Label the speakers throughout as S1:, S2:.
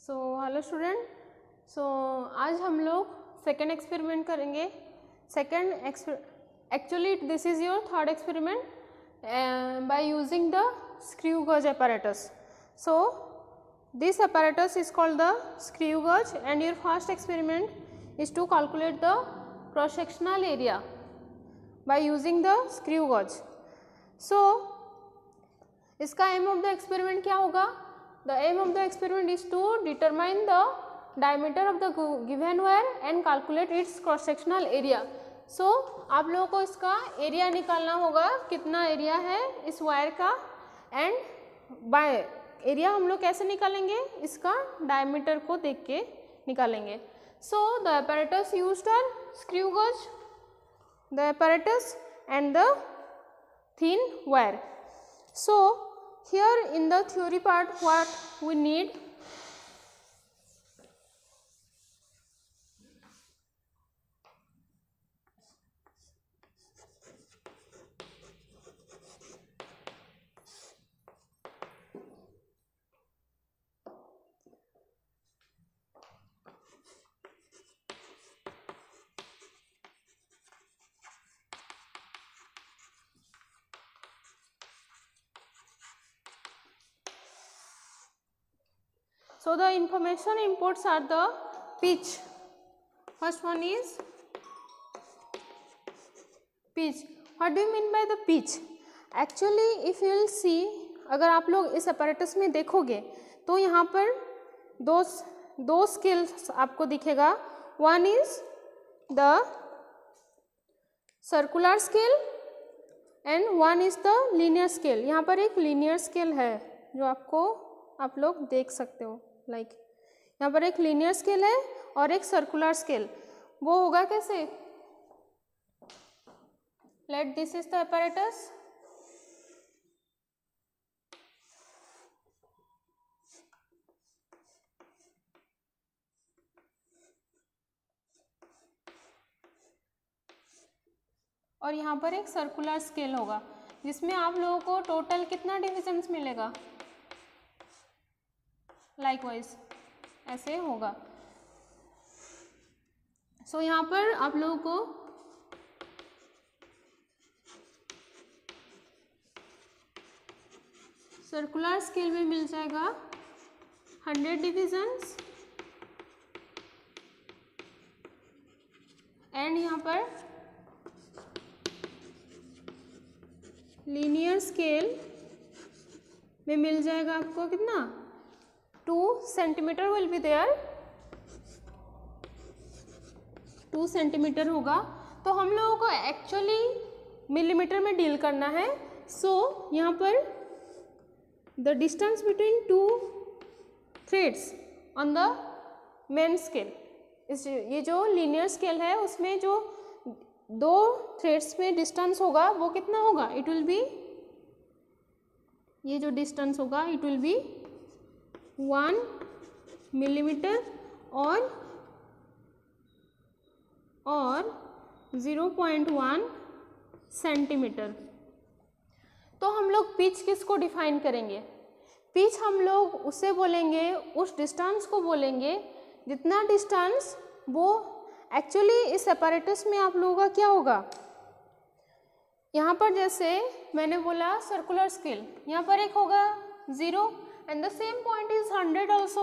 S1: Hello student. आज हम लोग सेकेंड एक्सपेरिमेंट करेंगे। Actually this is your third experiment by using the screw गज apparatus. So this apparatus is called the screw gauge and your first experiment is to calculate the cross sectional area by using the screw gauge. So इसका aim of the experiment क्या होगा? The aim of the experiment is to determine the diameter of the given wire and calculate its cross sectional area. So आप लोगों को इसका area निकालना होगा, कितना एरिया है इस वायर का, एंड बाय एरिया हम लोग कैसे निकालेंगे, इसका डायमीटर को देख के निकालेंगे. So the apparatus used are screw gauge, the apparatus and the thin wire. So here in the theory part what we need, so the information inputs are the pitch. First one is pitch. What do you mean by the pitch? Actually if you will see, अगर आप लोग इस apparatus में देखोगे तो यहाँ पर दो स्केल्स आपको दिखेगा. One is the circular scale and one is the linear scale. यहाँ पर एक linear scale है जो आप लोग देख सकते हो. यहाँ पर एक लीनियर स्केल है और एक सर्कुलर स्केल. वो होगा कैसे? Let this is the apparatus. और यहाँ पर एक सर्कुलर स्केल होगा जिसमें आप लोगों को टोटल कितना डिविजन्स मिलेगा. लाइकवाइज ऐसे होगा. सो यहाँ पर आप लोगों को सर्कुलर स्केल में मिल जाएगा 100 डिविजन्स एंड यहाँ पर लीनियर स्केल में मिल जाएगा आपको कितना, 2 centimetre will be there, 2 centimetre होगा. तो हम लोगों को एक्चुअली मिलीमीटर में डील करना है. सो यहाँ पर the distance between 2 threads on the main scale, ये जो लीनियर स्केल है उसमें जो 2 थ्रेड्स में डिस्टेंस होगा वो कितना होगा, इट विल बी, ये जो डिस्टेंस होगा इट विल बी 1 मिलीमीटर और 0.1 सेंटीमीटर. तो हम लोग पिच किसको डिफाइन करेंगे? पिच हम लोग उसे बोलेंगे, उस डिस्टेंस को बोलेंगे जितना डिस्टेंस वो एक्चुअली इस apparatus में आप लोगों का क्या होगा. यहाँ पर जैसे मैंने बोला सर्कुलर स्केल, यहाँ पर एक होगा 0 and the same point is 100 also.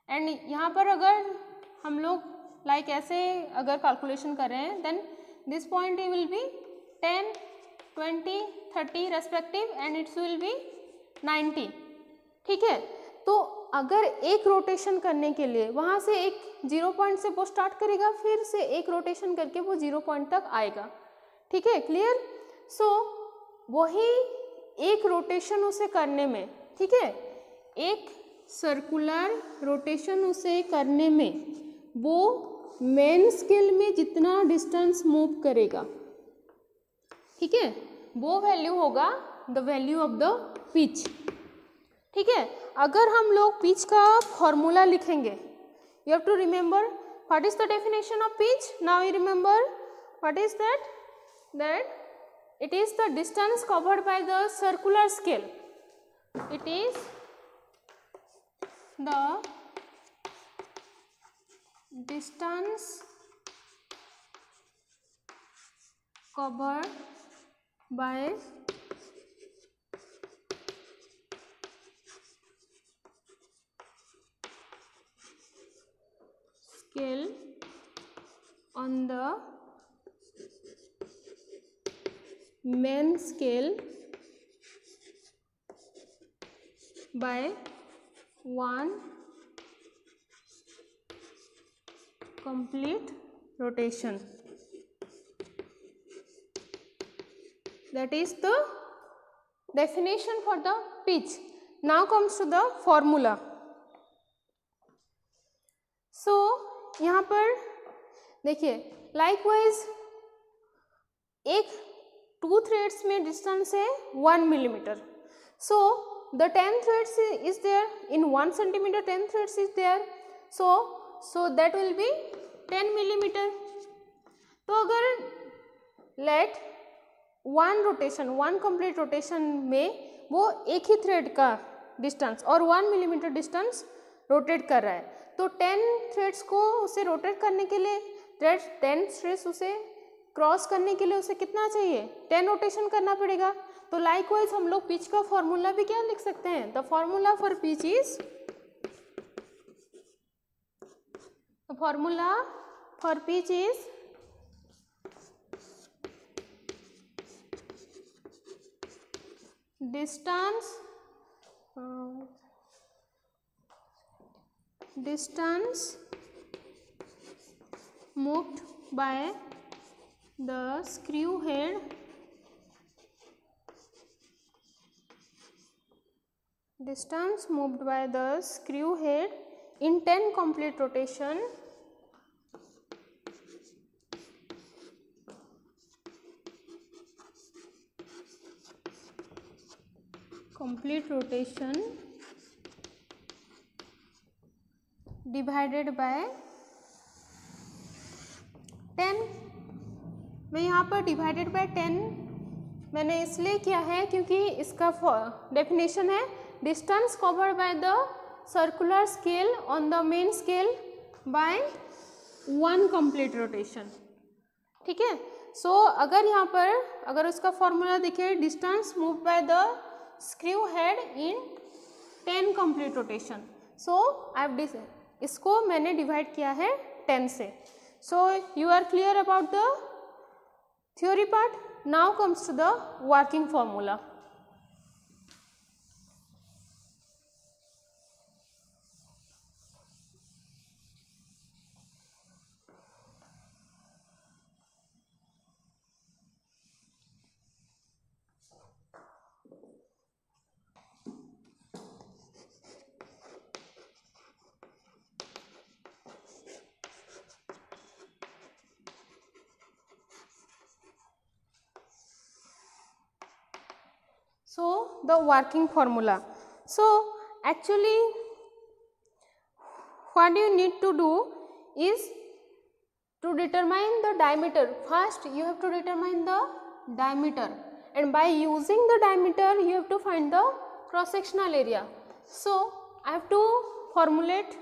S1: and यहाँ पर अगर हम लोग ऐसे अगर कैलकुलेशन कर रहे हैं then this point will be 10, 20, 30 respective and it will be 90. ठीक है. तो अगर एक रोटेशन करने के लिए वहाँ से एक 0 पॉइंट से वो स्टार्ट करेगा, फिर से एक रोटेशन करके वो 0 पॉइंट तक आएगा. ठीक है, क्लियर. सो वही एक रोटेशन उसे करने में, ठीक है, एक सर्कुलर रोटेशन उसे करने में वो मेन स्केल में जितना डिस्टेंस मूव करेगा, ठीक है, वो वैल्यू होगा the value of the pitch. ठीक है. अगर हम लोग पिच का फॉर्मूला लिखेंगे, you have to remember what is the definition of pitch. Now you remember what is that it is the distance covered by the circular scale. It is the distance covered by scale on the main scale by 1 complete rotation. That is the definition for the pitch. Now comes to the formula. So यहाँ पर देखिए likewise एक 2 threads में distance है 1 millimeter. So the 10 threads is there in 1 centimeter. 10 threads is there. So that will be 10 millimeter. तो अगर let one complete rotation में वो एक ही थ्रेड का डिस्टेंस और 1 मिलीमीटर डिस्टेंस रोटेट कर रहा है, तो 10 थ्रेड्स को उसे रोटेट करने के लिए 10 थ्रेड्स उसे क्रॉस करने के लिए उसे कितना चाहिए 10 रोटेशन करना पड़ेगा. तो लाइकवाइज हम लोग पिच का फॉर्मूला भी क्या लिख सकते हैं, the formula for pitch is distance moved by the screw head in 10 complete rotation divided by 10. मैं यहाँ पर डिवाइडेड बाय 10 मैंने इसलिए किया है क्योंकि इसका डेफिनेशन है distance covered by the circular scale on the main scale bye 1 complete rotation. ठीक है. सो अगर यहाँ पर अगर उसका फॉर्मूला देखिए distance move by the screw head in 10 complete rotation. So इसको मैंने डिवाइड किया है 10 से. So you are clear about the theory part. Now comes to the working formula. So the working formula. So actually what you need to do is to determine the diameter. First you have to determine the diameter, and by using the diameter you have to find the cross sectional area. So I have to formulate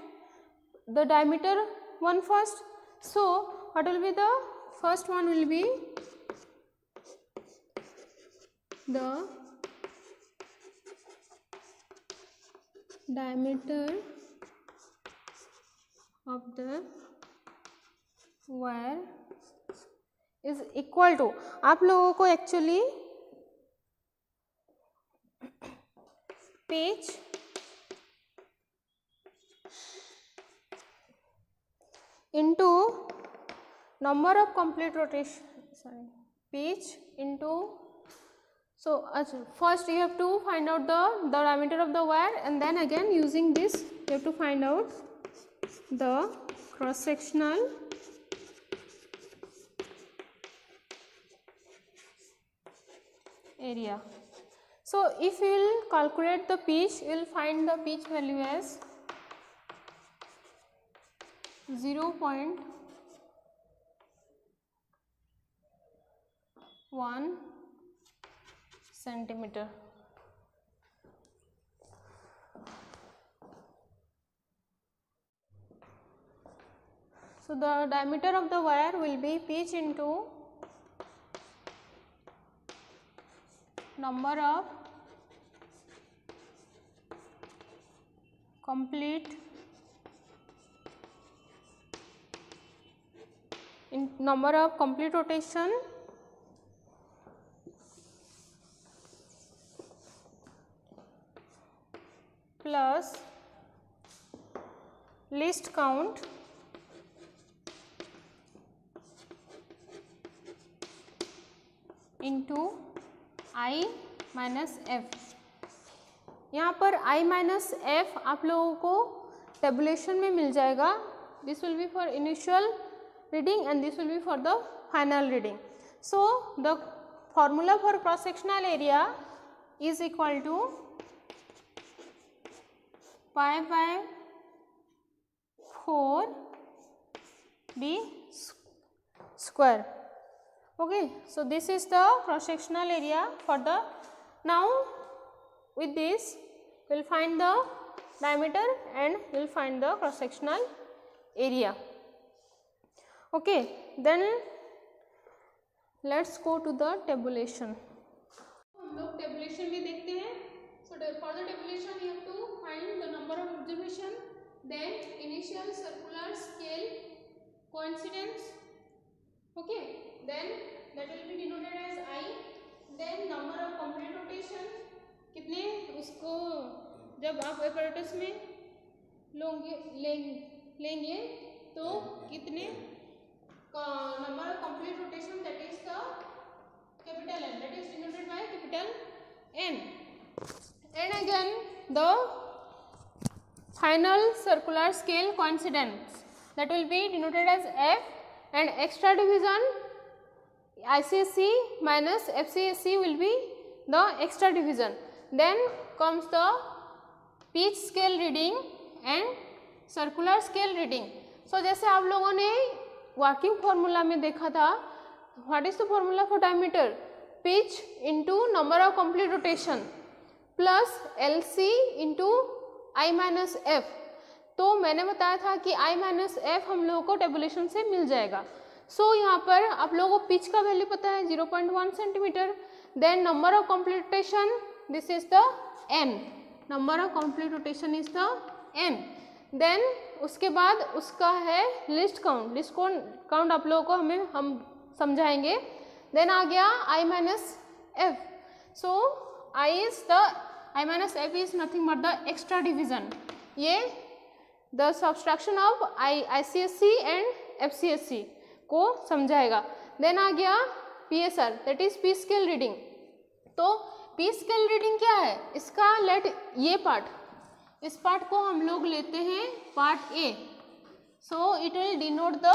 S1: the diameter one first. So what will be the first one will be the diameter of the wire is equal to, आप लोगों को actually pitch into number of complete rotation, pitch into, so first you have to find out the diameter of the wire, and then again using this you have to find out the cross sectional area. So if you will calculate the pitch, you will find the pitch value as 0.1 centimeter. So the diameter of the wire will be pitch into number of complete rotation plus least count into I minus F. यहाँ पर I minus F आप लोगों को tabulation में मिल जाएगा। This will be for initial reading and this will be for the final reading. So the formula for cross sectional area is equal to pi by 4d square. Okay, so this is the cross sectional area for the. Now with this we will find the diameter and we will find the cross sectional area. Okay, then let's go to the tabulation. हम लोग tabulation भी देखते हैं. So for the tabulation you have to find the number of observation, then initial circular scale coincidence. Okay, then that will be denoted as I. Then number of complete rotation, कितने उसको जब आप apparatus में लेंगे तो कितने number of complete rotation, that is the capital N, that is denoted by capital N. And again the final circular scale coincidence, that will be denoted as F, and extra division ICSC minus FCSC will be the extra division. Then comes the pitch scale reading and circular scale reading. So जैसे आप लोगों ने working formula में देखा था, what is the formula for diameter? Pitch into number of complete rotation plus LC into I minus F. तो मैंने बताया था कि I माइनस एफ हम लोगों को टेबुलेशन से मिल जाएगा। सो यहाँ पर आप लोगों को पिच का वैल्यू पता है 0.1 centimetre. Then number of complete rotation, this is the n, number of complete rotation is the n। Then उसके बाद उसका है लिस्ट काउंट, लिस्ट काउंट आप लोगों को हम समझाएंगे। देन आ गया I minus F. So I minus F is nothing but the extra division, ये the subtraction of ICSC and FCSC को समझाएगा। देन आ गया PSR, that is P scale reading. तो पी स्केल रीडिंग क्या है? इसका ये पार्ट, इस पार्ट को हम लोग लेते हैं part A. So it will denote the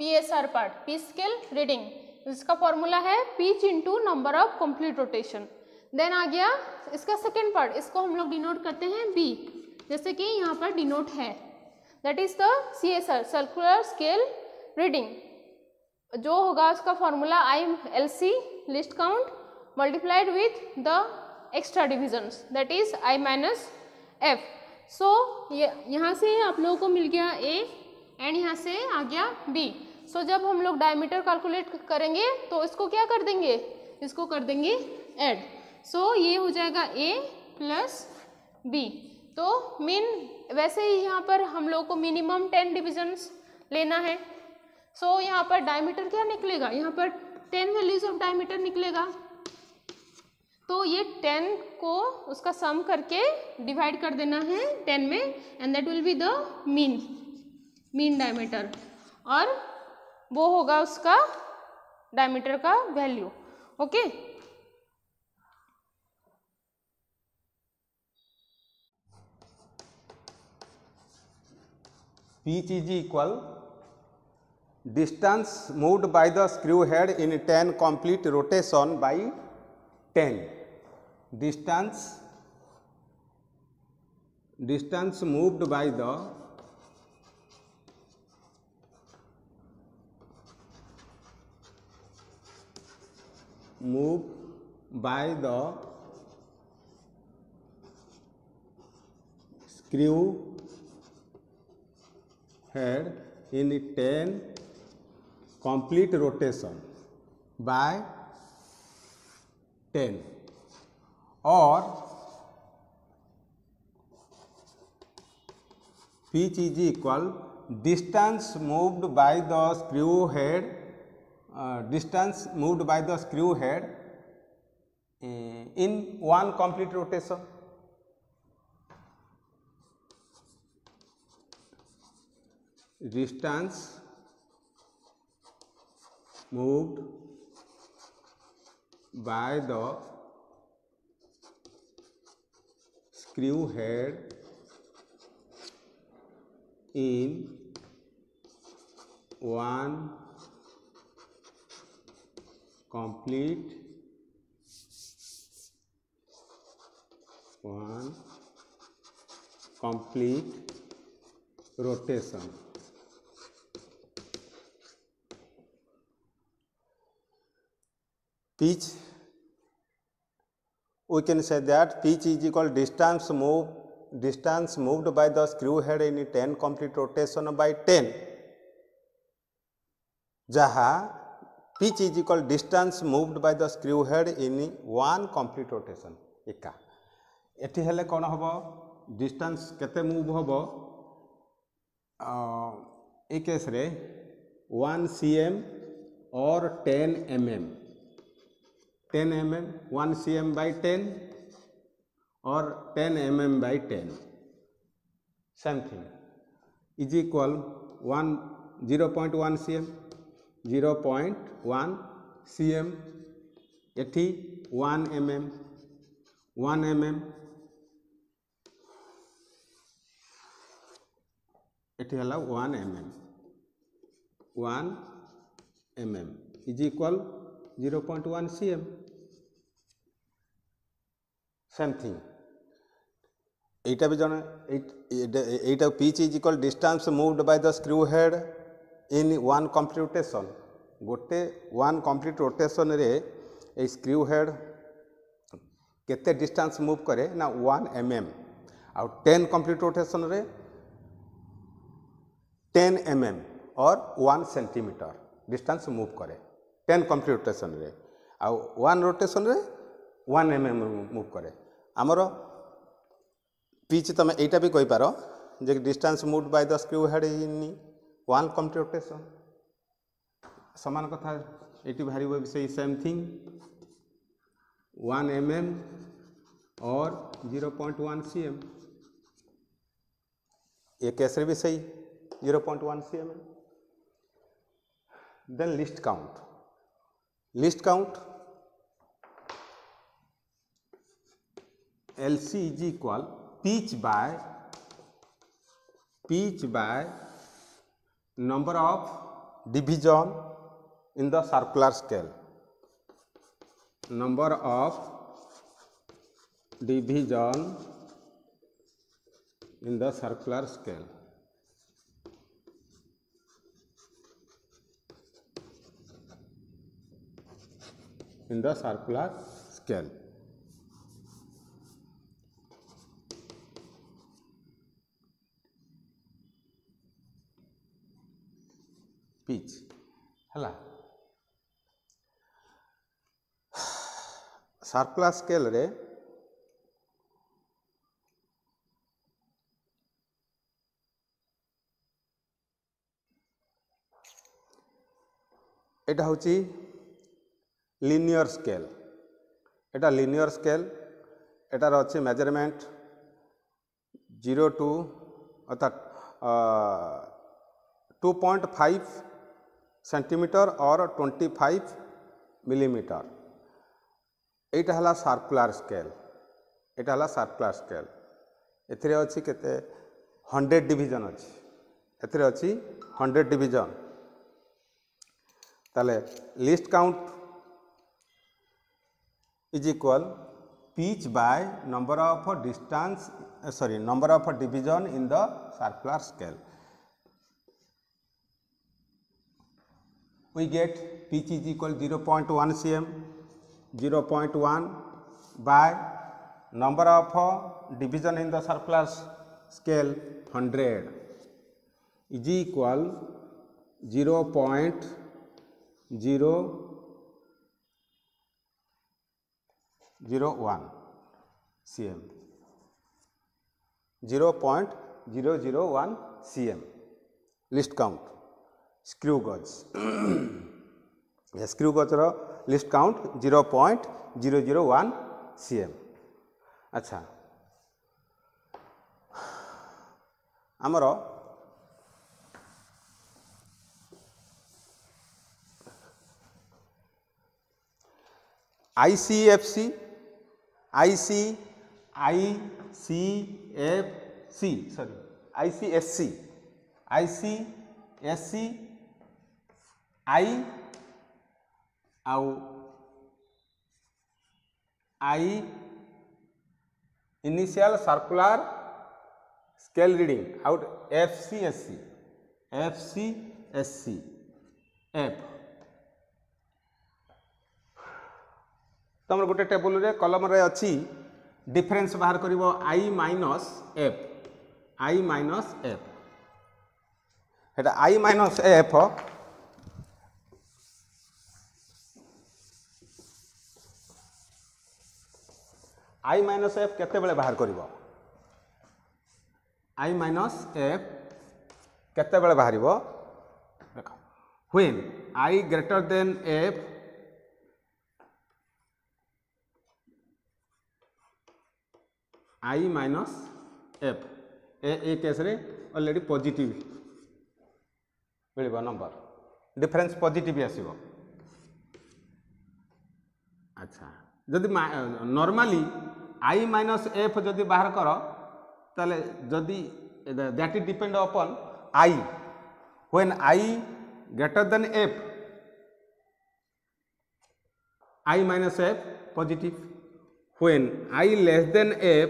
S1: PSR part, P scale reading. इसका फॉर्मूला है pitch into number of complete rotation. Then आ गया इसका सेकेंड पार्ट, इसको हम लोग डिनोट करते हैं B, जैसे कि यहाँ पर डिनोट है, that is the CSR, circular scale reading. जो होगा उसका formula LC least count multiplied with the extra divisions, that is I minus F. So यहाँ से आप लोगों को मिल गया A एंड यहाँ से आ गया B। सो जब हम लोग डायमीटर कैलकुलेट करेंगे तो इसको क्या कर देंगे? इसको कर देंगे ऐड। सो ये हो जाएगा A प्लस B। तो वैसे ही यहाँ पर हम लोग को मिनिमम 10 डिविजन्स लेना है। सो यहाँ पर डायमीटर क्या निकलेगा? यहाँ पर 10 वैल्यूज ऑफ डायमीटर निकलेगा। तो ये 10 को उसका सम करके डिवाइड कर देना है 10 में, and that will be the mean diameter, और वो होगा उसका डायमीटर का value. Okay,
S2: Pitch is equal distance moved by the screw head in 10 complete rotation by 10. Distance moved by the screw head in 10 complete rotation by 10, or pitch is equal distance moved by the screw head, in one complete rotation. Distance moved by the screw head in one complete rotation. Pitch, we can say that pitch is equal distance moved by the screw head in 10 complete rotation by 10, जहाँ pitch is equal distance moved by the screw head in one complete rotation. एका एठी हेले कौन हम distance केते move हम ए case रे 1 cm और 10 mm 1 cm by 10 और 10 mm by 10 same thing is equal 0.1 cm 0.1 cm एठी 1 mm एठी हला 1 mm is equal 0.1 cm. Same thing. एटा भी जन एटा pitch is equal distance moved by the screw head in one complete rotation. गोटे one complete rotation रे ए screw head केते distance move करे ना 1 mm और 10 complete rotation रे 10 mm और 1 centimeter distance move करे 10 complete rotation रे आउ 1 rotation रे 1 mm move करे आमर pitch तमे एटा भी कहि पारो जे distance moved by the screw head in 1 complete rotation समान कथा एटी भारी विषय सेम थिंग 1 mm और 0.1 cm ये कैसे भी सही 0.1 cm. Then list count LC is equal pitch by number of division in the circular scale, number of division in the circular scale. In the circular scale. Pitch हला circular scale रे एटा होची linear scale एटार अच्छे measurement 0 to अर्थात 2.5 centimetre और 25 millimetre एटा हला circular scale एथिरे अछि केते 100 डिवीजन अछि एथिरे अछि 100 डिवीजन ताले list count is equal pitch by number of division in the circular scale. We get pitch is equal 0.1 cm 0.1 by number of division in the circular scale 100 is equal 0.001 cm, 0.001 cm list count screw गज screw गजर list count 0.001 cm। अच्छा आमर ICFC I initial circular scale reading out FCSC F तुम गोटे table रे कलम रे अच्छी डिफरेंस बाहर करिवो I minus F Heta I minus F I minus F केते बेले बाहर करिवो I माइनस F केते बेले बाहरिवो देखो when I greater than F I minus F ए केस रे ऑलरेडी पॉजिटिव मिलिबो नंबर डिफरेंस पॉजिटिव आसीबो। अच्छा जदि नॉर्मली I माइनस F जदि बाहर कर ताले जदि that is depend upon I when I greater than F I minus F positive when I less than F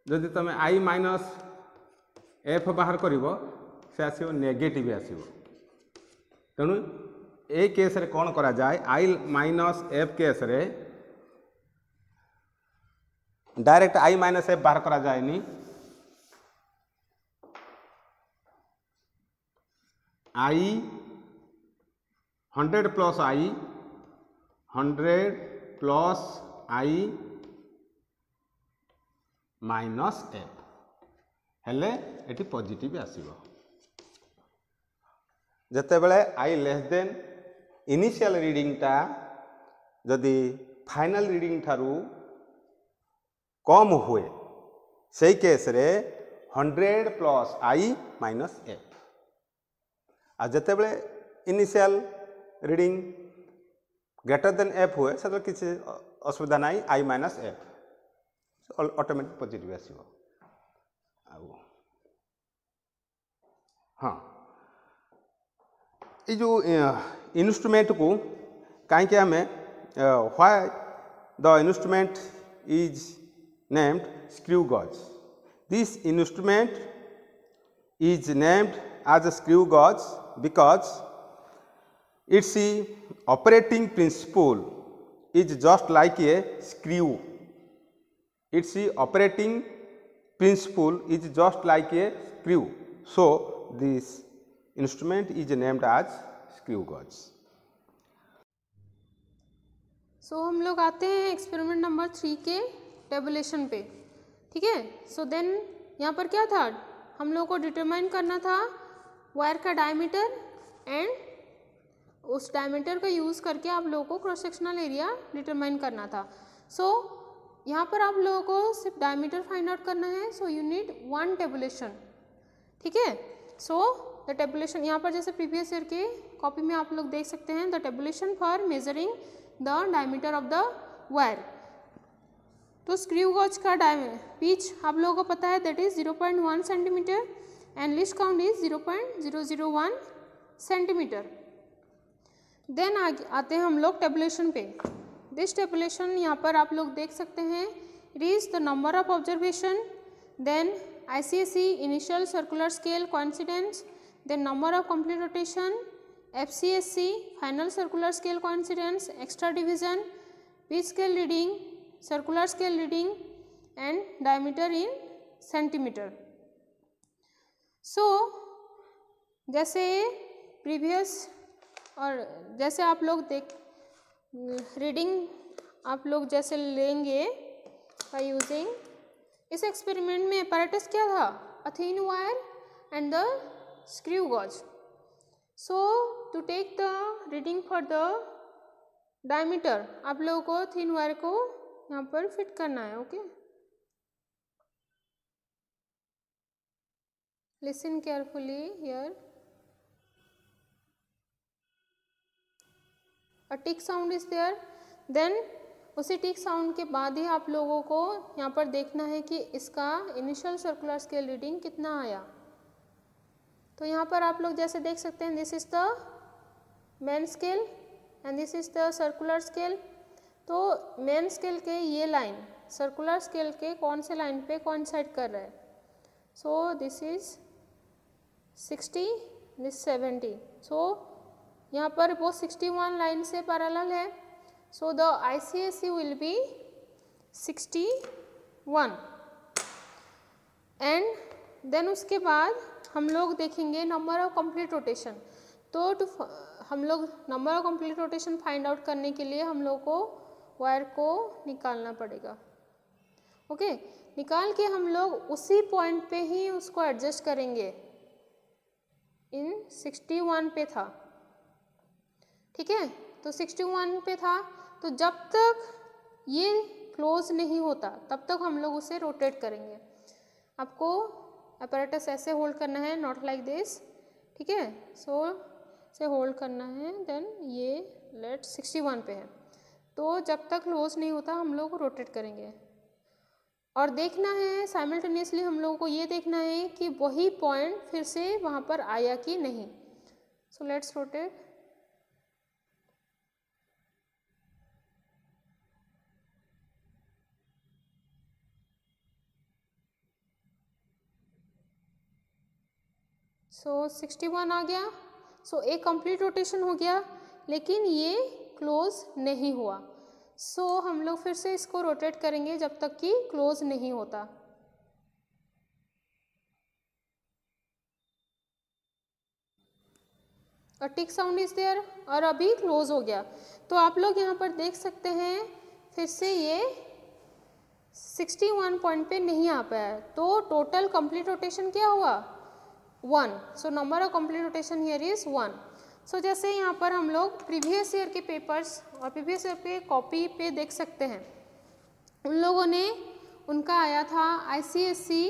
S2: जदि तुम I माइनस F बाहर करिवो से आसीबो नेगेटिव आसीबो। तेणु ए केस रे कौन करा जाए I माइनस F केस रे डायरेक्ट I माइनस F बाहर करा जाए नी I 100 plus I 100 plus I minus F हेले एटी पॉजिटिव आसीबो। जते बेले I less than initial reading टा जदि फाइनल रीडिंग ठारू कम हुए से केस रे 100 प्लस I माइनस F आ जते बेले initial reading greater than F हुए से किसी असुविधा नहीं I minus F automatic positive आसीबो। हाँ ये जो इंस्ट्रूमेंट को कहीं आम why the instrument is named screw gauge this instrument is named as a screw gauge because its operating principle is just like a screw. Its operating principle is just like a screw. So this instrument is named as screw gauge.
S1: सो हम लोग आते हैं experiment number 3 के tabulation पे, ठीक है। So then यहाँ पर क्या था, हम लोग को डिटरमाइन करना था वायर का डायमीटर एंड उस डायमीटर का यूज़ करके आप लोगों को क्रॉस सेक्शनल एरिया डिटरमाइन करना था। सो यहाँ पर आप लोगों को सिर्फ डायमीटर फाइंड आउट करना है। So you need one tabulation, ठीक है। सो द टेबुलेशन यहाँ पर जैसे प्रीवियस ईयर के कॉपी में आप लोग देख सकते हैं, the tabulation for measuring the diameter of the wire. तो स्क्रू गॉज का पिच आप लोगों को पता है, that is 0.1 centimetre and least count is 0.001 centimetre. Then आते हैं हम लोग टेबुलेशन पे। दिस टेबुलेशन यहाँ पर आप लोग देख सकते हैं, it is the number of observation, then ICSC initial circular scale coincidence, then number of complete rotation, FCSC final circular scale coincidence, extra division, pitch scale reading, circular scale reading and diameter in centimeter. So जैसे previous और जैसे आप लोग reading आप लोग जैसे लेंगे by using, इस एक्सपेरिमेंट में apparatus क्या था, a thin wire and the screw gauge. So to take the reading for the diameter, आप लोगों को thin wire को यहाँ पर फिट करना है. Okay, listen carefully here. A tick sound is there. Then उसी टिक साउंड के बाद ही आप लोगों को यहाँ पर देखना है कि इसका इनिशियल सर्कुलर स्केल रीडिंग कितना आया. तो यहाँ पर आप लोग जैसे देख सकते हैं, this is the main scale and this is the circular scale. तो मेन स्केल के ये लाइन सर्कुलर स्केल के कौन से लाइन पे कोइंसाइड कर रहा है. So this is 60, this 70. सो यहाँ पर वो 61 लाइन से पैरेलल है. So the ICSE will be 61 and then उसके बाद हम लोग देखेंगे नंबर ऑफ कंप्लीट रोटेशन. तो हम लोग number of complete rotation find out करने के लिए हम लोग को वायर को निकालना पड़ेगा. ओके, निकाल के हम लोग उसी पॉइंट पे ही उसको एडजस्ट करेंगे. इन 61 पे था, ठीक है. तो 61 पे था, तो जब तक ये क्लोज नहीं होता तब तक हम लोग उसे रोटेट करेंगे. आपको apparatus ऐसे होल्ड करना है, नॉट लाइक दिस, ठीक है. सो इसे होल्ड करना है. देन ये लेट 61 पे है, तो जब तक क्लोज नहीं होता हम लोग रोटेट करेंगे. और देखना है साइमल्टेनियसली, हम लोगों को ये देखना है कि वही पॉइंट फिर से वहाँ पर आया कि नहीं. So let's rotate. सो 61 आ गया. सो एक कंप्लीट रोटेशन हो गया, लेकिन ये क्लोज नहीं हुआ. सो हम लोग फिर से इसको रोटेट करेंगे जब तक कि क्लोज नहीं होता. अ टिक साउंड इज देयर और अभी क्लोज हो गया. तो आप लोग यहाँ पर देख सकते हैं फिर से ये 61 पॉइंट पे नहीं आ पाया. तो टोटल कंप्लीट रोटेशन क्या हुआ, 1. So number of complete rotation here is 1. सो जैसे यहाँ पर हम लोग प्रीवियस ईयर के पेपर्स और प्रीवियस ईयर पे कॉपी पे देख सकते हैं, उन लोगों ने उनका आया था ICSE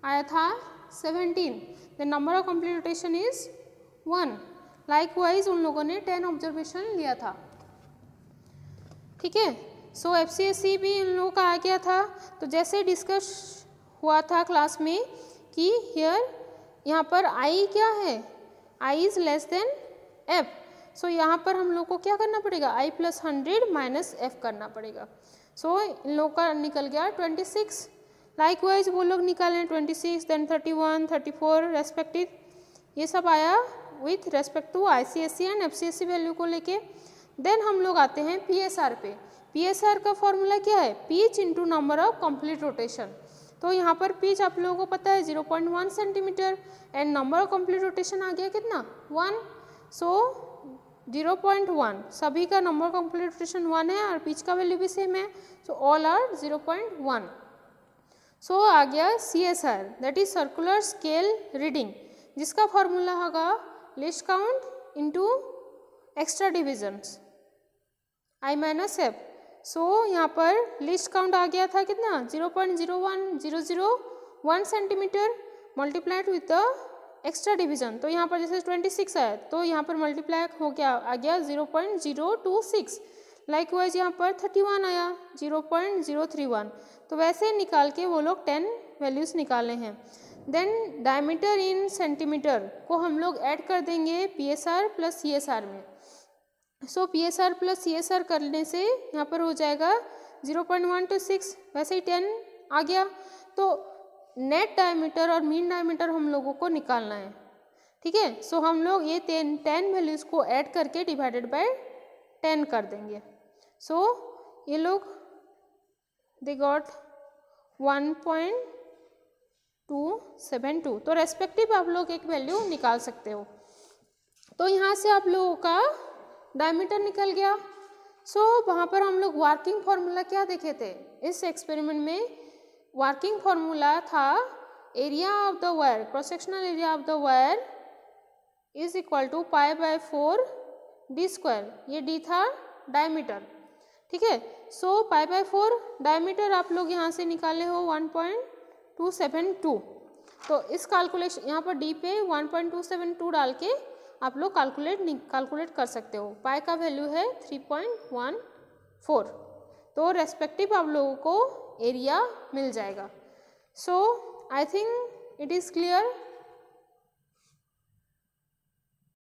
S1: आया था 17. The number of complete rotation is 1. Likewise उन लोगों ने 10 ऑब्जर्वेशन लिया था, ठीक है. सो FCSE भी इन लोगों का आ गया था. तो जैसे डिस्कस हुआ था क्लास में कि हियर यहाँ पर I क्या है, I is less than F. सो यहाँ पर हम लोग को क्या करना पड़ेगा, I + 100 - F करना पड़ेगा. सो इन लोग का निकल गया 26. लाइकवाइज वो लोग निकालें 26, देन 31, 34 रेस्पेक्टिव. ये सब आया with respect to ICSE and FCSE value को लेके. देन हम लोग आते हैं PSR पे. PSR का फॉर्मूला क्या है, pitch into number of complete rotation. तो यहाँ पर पिच आप लोगों को पता है 0.1 centimetre and number of complete rotation आ गया कितना, 1. सो 0.1 सभी का नंबर ऑफ कंप्लीट रोटेशन 1 है और पिच का वैल्यू भी सेम है. So all are 0.1. सो आ गया CSR, that is circular scale reading, जिसका फॉर्मूला होगा list count into extra divisions I - F. सो यहाँ पर लिस्ट काउंट आ गया था कितना, 0.01001 centimetre multiplied with the extra division. तो यहाँ पर जैसे 26 है तो यहाँ पर मल्टीप्लाई हो गया, आ गया 0.026. लाइकवाइज यहाँ पर 31 आया 0.031. तो वैसे निकाल के वो लोग 10 वैल्यूज़ निकाले हैं. देन डायमीटर इन सेंटीमीटर को हम लोग ऐड कर देंगे PSR + CSR में. सो PSR + CSR करने से यहाँ पर हो जाएगा 0.126, वैसे ही 10 आ गया. तो नेट डायमीटर और मीन डायमीटर हम लोगों को निकालना है, ठीक है. सो हम लोग ये 10 वैल्यूज़ को ऐड करके डिवाइडेड बाय 10 कर देंगे. सो ये लोग दे गॉट 1.272. तो रेस्पेक्टिव आप लोग एक वैल्यू निकाल सकते हो. तो यहाँ से आप लोगों का डायमीटर निकल गया। सो वहाँ पर हम लोग वर्किंग फार्मूला क्या देखे थे इस एक्सपेरिमेंट में? वर्किंग फार्मूला था area of the wire, cross sectional area of the wire is equal to pi by 4 d square. ये डी था डायमीटर, ठीक है। सो पाई बाय 4 डायमीटर आप लोग यहाँ से निकाले हो 1.272। तो इस कैलकुलेशन यहाँ पर डी पे 1.272 डाल के आप लोग कैलकुलेट कर सकते हो। पाई का वैल्यू है 3.14। तो रेस्पेक्टिव आप लोगों को एरिया मिल जाएगा। So I think it is clear.